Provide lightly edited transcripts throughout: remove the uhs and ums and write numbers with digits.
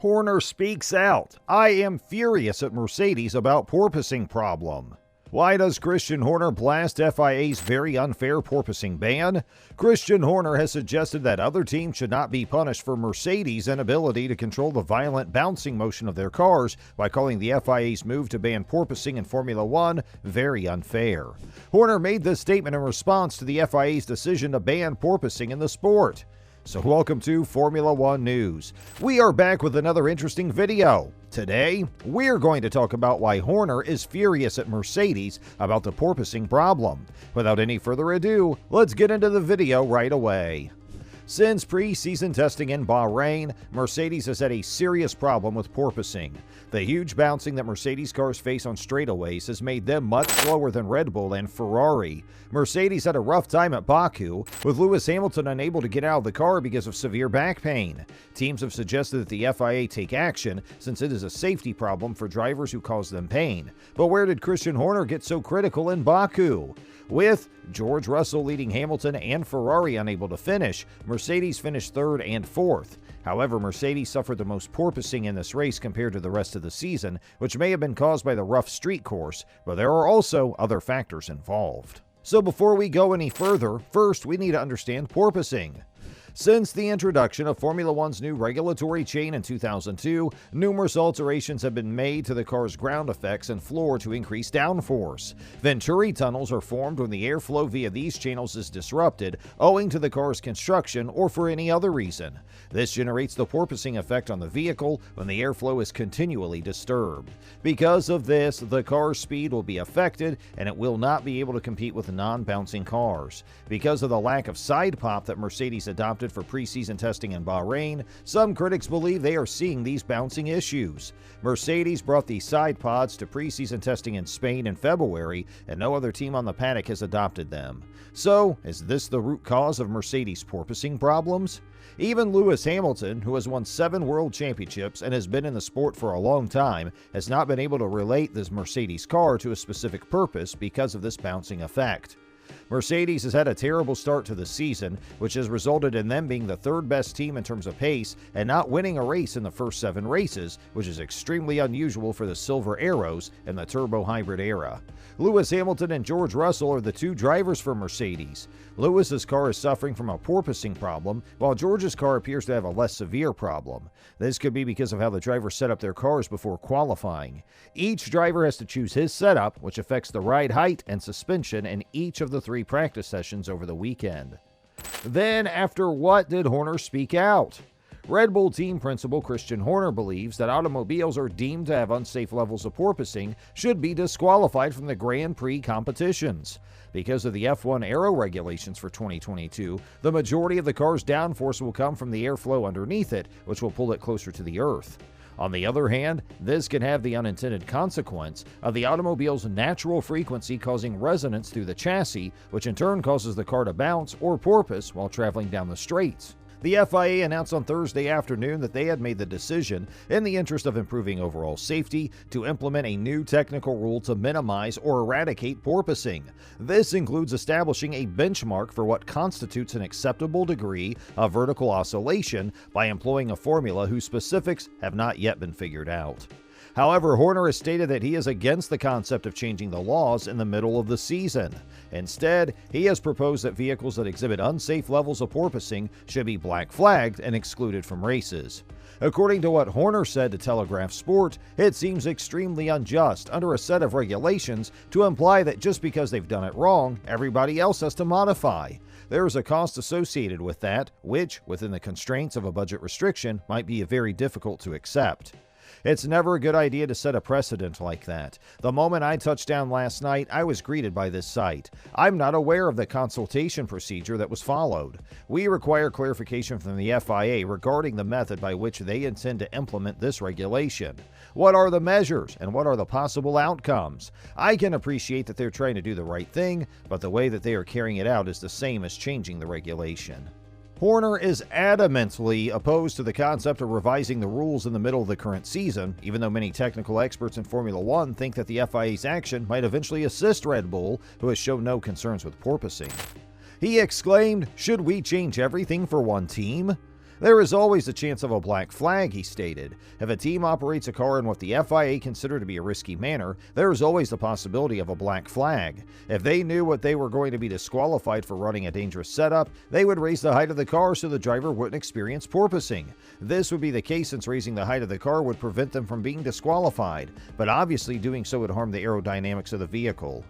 Horner speaks out. I am furious at Mercedes about porpoising problem. Why does Christian Horner blast FIA's very unfair porpoising ban? Christian Horner has suggested that other teams should not be punished for Mercedes' inability to control the violent bouncing motion of their cars by calling the FIA's move to ban porpoising in Formula One very unfair. Horner made this statement in response to the FIA's decision to ban porpoising in the sport. So welcome to Formula One News. We are back with another interesting video. Today, we're going to talk about why Horner is furious at Mercedes about the porpoising problem. Without any further ado, let's get into the video right away. Since pre-season testing in Bahrain, Mercedes has had a serious problem with porpoising. The huge bouncing that Mercedes cars face on straightaways has made them much slower than Red Bull and Ferrari. Mercedes had a rough time at Baku, with Lewis Hamilton unable to get out of the car because of severe back pain. Teams have suggested that the FIA take action since it is a safety problem for drivers who cause them pain. But where did Christian Horner get so critical in Baku? With George Russell leading Hamilton and Ferrari unable to finish, Mercedes finished third and fourth. However, Mercedes suffered the most porpoising in this race compared to the rest of the season, which may have been caused by the rough street course, but there are also other factors involved. So before we go any further, first we need to understand porpoising. Since the introduction of Formula One's new regulatory chain in 2002, numerous alterations have been made to the car's ground effects and floor to increase downforce. Venturi tunnels are formed when the airflow via these channels is disrupted, owing to the car's construction or for any other reason. This generates the porpoising effect on the vehicle when the airflow is continually disturbed. Because of this, the car's speed will be affected and it will not be able to compete with non-bouncing cars. Because of the lack of side pop that Mercedes adopted for preseason testing in Bahrain, some critics believe they are seeing these bouncing issues. Mercedes brought these side pods to preseason testing in Spain in February, and no other team on the paddock has adopted them. So, is this the root cause of Mercedes' porpoising problems? Even Lewis Hamilton, who has won 7 world championships and has been in the sport for a long time, has not been able to relate this Mercedes car to a specific purpose because of this bouncing effect. Mercedes has had a terrible start to the season, which has resulted in them being the third best team in terms of pace and not winning a race in the first 7 races, which is extremely unusual for the Silver Arrows in the turbo hybrid era. Lewis Hamilton and George Russell are the 2 drivers for Mercedes. Lewis's car is suffering from a porpoising problem, while George's car appears to have a less severe problem. This could be because of how the drivers set up their cars before qualifying. Each driver has to choose his setup, which affects the ride height and suspension in each of the 3 practice sessions over the weekend. Then, after what did Horner speak out? Red Bull team principal Christian Horner believes that automobiles are deemed to have unsafe levels of porpoising should be disqualified from the Grand Prix competitions. Because of the F1 aero regulations for 2022, the majority of the car's downforce will come from the airflow underneath it, which will pull it closer to the earth. On the other hand, this can have the unintended consequence of the automobile's natural frequency causing resonance through the chassis, which in turn causes the car to bounce or porpoise while traveling down the straights. The FIA announced on Thursday afternoon that they had made the decision, in the interest of improving overall safety, to implement a new technical rule to minimize or eradicate porpoising. This includes establishing a benchmark for what constitutes an acceptable degree of vertical oscillation by employing a formula whose specifics have not yet been figured out. However, Horner has stated that he is against the concept of changing the laws in the middle of the season. Instead, he has proposed that vehicles that exhibit unsafe levels of porpoising should be black flagged and excluded from races. According to what Horner said to Telegraph Sport, it seems extremely unjust under a set of regulations to imply that just because they've done it wrong, everybody else has to modify. There is a cost associated with that, which, within the constraints of a budget restriction, might be very difficult to accept. It's never a good idea to set a precedent like that. The moment I touched down last night, I was greeted by this sight. I'm not aware of the consultation procedure that was followed. We require clarification from the FIA regarding the method by which they intend to implement this regulation. What are the measures and what are the possible outcomes? I can appreciate that they're trying to do the right thing, but the way that they are carrying it out is the same as changing the regulation. Horner is adamantly opposed to the concept of revising the rules in the middle of the current season, even though many technical experts in Formula One think that the FIA's action might eventually assist Red Bull, who has shown no concerns with porpoising. He exclaimed, "Should we change everything for one team?" There is always a chance of a black flag, he stated. If a team operates a car in what the FIA consider to be a risky manner, there is always the possibility of a black flag. If they knew what they were going to be disqualified for running a dangerous setup, they would raise the height of the car so the driver wouldn't experience porpoising. This would be the case since raising the height of the car would prevent them from being disqualified, but obviously doing so would harm the aerodynamics of the vehicle.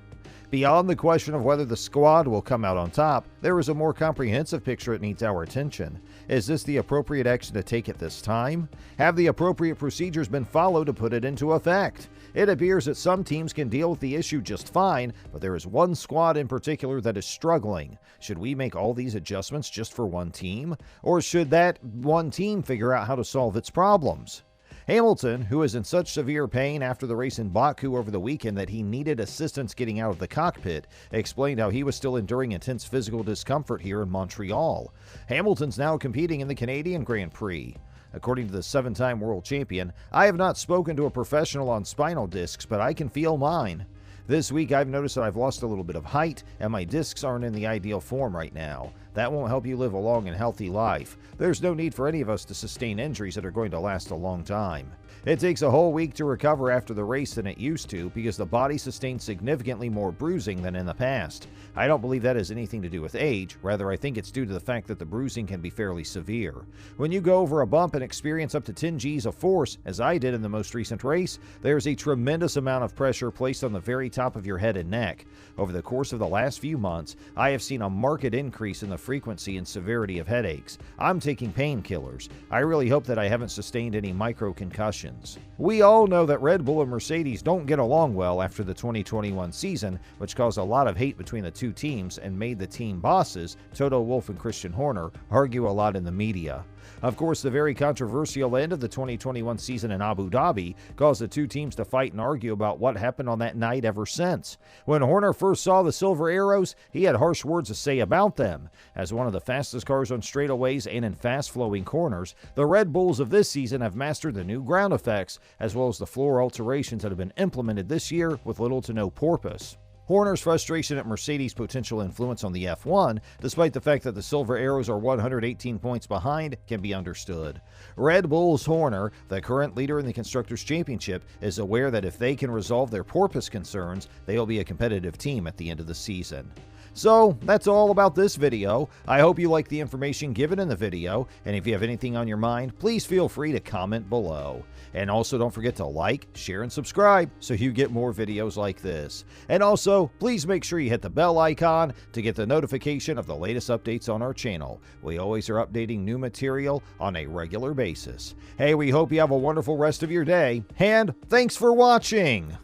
Beyond the question of whether the squad will come out on top, there is a more comprehensive picture that needs our attention. Is this the appropriate action to take at this time? Have the appropriate procedures been followed to put it into effect? It appears that some teams can deal with the issue just fine, but there is one squad in particular that is struggling. Should we make all these adjustments just for one team? Or should that one team figure out how to solve its problems? Hamilton, who is in such severe pain after the race in Baku over the weekend that he needed assistance getting out of the cockpit, explained how he was still enduring intense physical discomfort here in Montreal. Hamilton's now competing in the Canadian Grand Prix. According to the 7-time world champion, "I have not spoken to a professional on spinal discs, but I can feel mine. This week I've noticed that I've lost a little bit of height and my discs aren't in the ideal form right now. That won't help you live a long and healthy life. There's no need for any of us to sustain injuries that are going to last a long time. It takes a whole week to recover after the race than it used to because the body sustains significantly more bruising than in the past. I don't believe that has anything to do with age, rather I think it's due to the fact that the bruising can be fairly severe. When you go over a bump and experience up to 10 Gs of force, as I did in the most recent race, there's a tremendous amount of pressure placed on the very top of your head and neck. Over the course of the last few months, I have seen a marked increase in the frequency and severity of headaches. I'm taking painkillers. I really hope that I haven't sustained any micro concussions." We all know that Red Bull and Mercedes don't get along well after the 2021 season, which caused a lot of hate between the two teams and made the team bosses, Toto Wolff and Christian Horner, argue a lot in the media. Of course, the very controversial end of the 2021 season in Abu Dhabi caused the two teams to fight and argue about what happened on that night ever since. When Horner first saw the Silver Arrows, he had harsh words to say about them. As one of the fastest cars on straightaways and in fast-flowing corners, the Red Bulls of this season have mastered the new ground effects, as well as the floor alterations that have been implemented this year with little to no porpoise. Horner's frustration at Mercedes' potential influence on the F1, despite the fact that the Silver Arrows are 118 points behind, can be understood. Red Bull's Horner, the current leader in the Constructors' Championship, is aware that if they can resolve their porpoise concerns, they will be a competitive team at the end of the season. So, that's all about this video. I hope you like the information given in the video, and if you have anything on your mind, please feel free to comment below. And also don't forget to like, share, and subscribe so you get more videos like this. And also, please make sure you hit the bell icon to get the notification of the latest updates on our channel. We always are updating new material on a regular basis. Hey, we hope you have a wonderful rest of your day, and thanks for watching!